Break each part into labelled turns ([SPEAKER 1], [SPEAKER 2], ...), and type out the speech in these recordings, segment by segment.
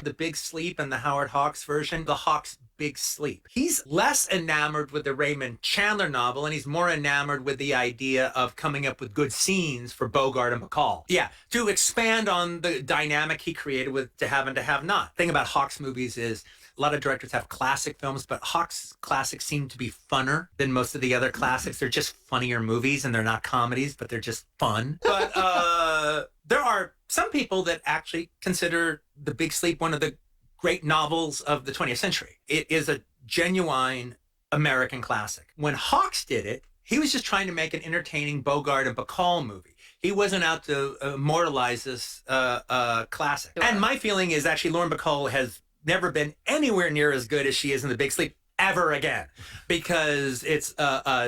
[SPEAKER 1] The Big Sleep and the Howard Hawks version, The Hawks' Big Sleep. He's less enamored with the Raymond Chandler novel, and he's more enamored with the idea of coming up with good scenes for Bogart and Bacall. Yeah, to expand on the dynamic he created with To Have and To Have Not. The thing about Hawks movies is a lot of directors have classic films, but Hawks classics seem to be funner than most of the other classics. They're just funnier movies, and they're not comedies, but they're just fun. But there are some people that actually consider The Big Sleep one of the great novels of the 20th century. It is a genuine American classic. When Hawks did it, he was just trying to make an entertaining Bogart and Bacall movie. He wasn't out to immortalize this classic. Sure. And my feeling is actually Lauren Bacall has never been anywhere near as good as she is in The Big Sleep ever again, because it's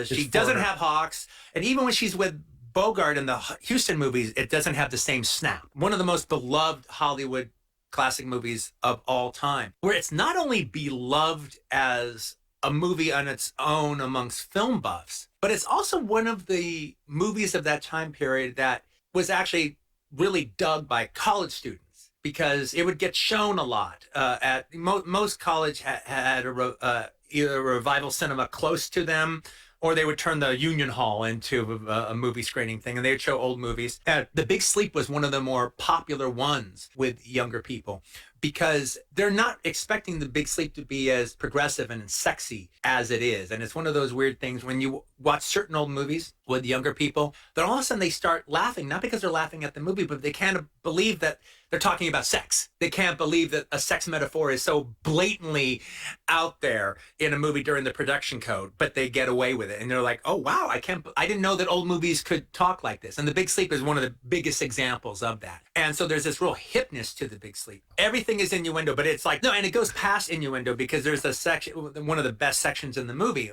[SPEAKER 1] she doesn't have Hawks, and even when she's with Bogart in the Houston movies, it doesn't have the same snap. One of the most beloved Hollywood classic movies of all time, where it's not only beloved as a movie on its own amongst film buffs, but it's also one of the movies of that time period that was actually really dug by college students, because it would get shown a lot at most college had either a revival cinema close to them, or they would turn the Union Hall into a movie screening thing, and they would show old movies. The Big Sleep was one of the more popular ones with younger people, because they're not expecting The Big Sleep to be as progressive and sexy as it is. And it's one of those weird things when you watch certain old movies with younger people, then all of a sudden they start laughing, not because they're laughing at the movie, but they can't believe that they're talking about sex. They can't believe that a sex metaphor is so blatantly out there in a movie during the production code, but they get away with it. And they're like, oh, wow, I didn't know that old movies could talk like this. And The Big Sleep is one of the biggest examples of that. And so there's this real hipness to The Big Sleep. Everything is innuendo, but it's like, no, and it goes past innuendo, because there's a section, one of the best sections in the movie,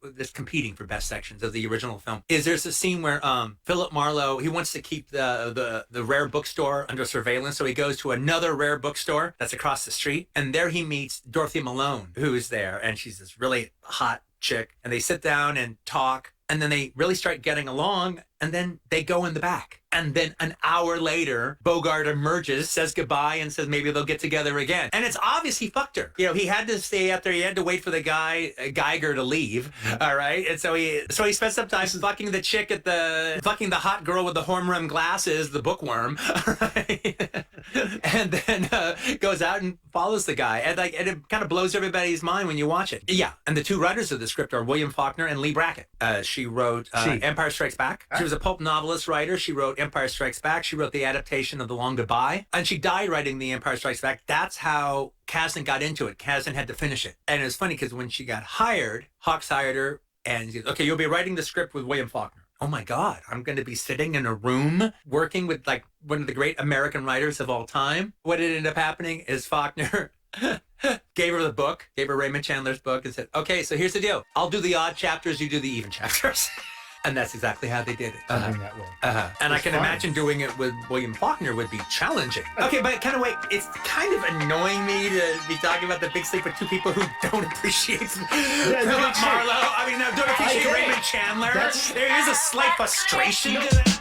[SPEAKER 1] that's competing for best sections of the original film, is there's a scene where Philip Marlowe, he wants to keep the rare bookstore under surveillance, so he goes to another rare bookstore that's across the street, and there he meets Dorothy Malone, who is there, and she's this really hot chick, and they sit down and talk, and then they really start getting along, and then they go in the back. And then an hour later, Bogart emerges, says goodbye, and says maybe they'll get together again. And it's obvious he fucked her. You know, he had to stay out there. He had to wait for the guy, Geiger, to leave. All right. And so he spent some time fucking the chick fucking the hot girl with the horn-rimmed glasses, the bookworm. All right. And then goes out and follows the guy. And it kind of blows everybody's mind when you watch it. Yeah. And the two writers of the script are William Faulkner and Lee Brackett. She wrote Empire Strikes Back. She was a pulp novelist writer. She wrote Empire Strikes Back. She wrote the adaptation of The Long Goodbye. And she died writing The Empire Strikes Back. That's how Kasdan got into it. Kasdan had to finish it. And it was funny because when she got hired, Hawks hired her and he goes, okay, you'll be writing the script with William Faulkner. Oh my God, I'm going to be sitting in a room working with like one of the great American writers of all time. What ended up happening is Faulkner gave her the book, gave her Raymond Chandler's book, and said, okay, so here's the deal. I'll do the odd chapters, you do the even chapters. And that's exactly how they did it.
[SPEAKER 2] That way.
[SPEAKER 1] And I can imagine doing it with William Faulkner would be challenging. Okay, but kind of wait, it's kind of annoying me to be talking about The Big Sleep with two people who don't appreciate Philip Marlowe. I mean, don't appreciate Raymond Chandler. There is a slight frustration to that.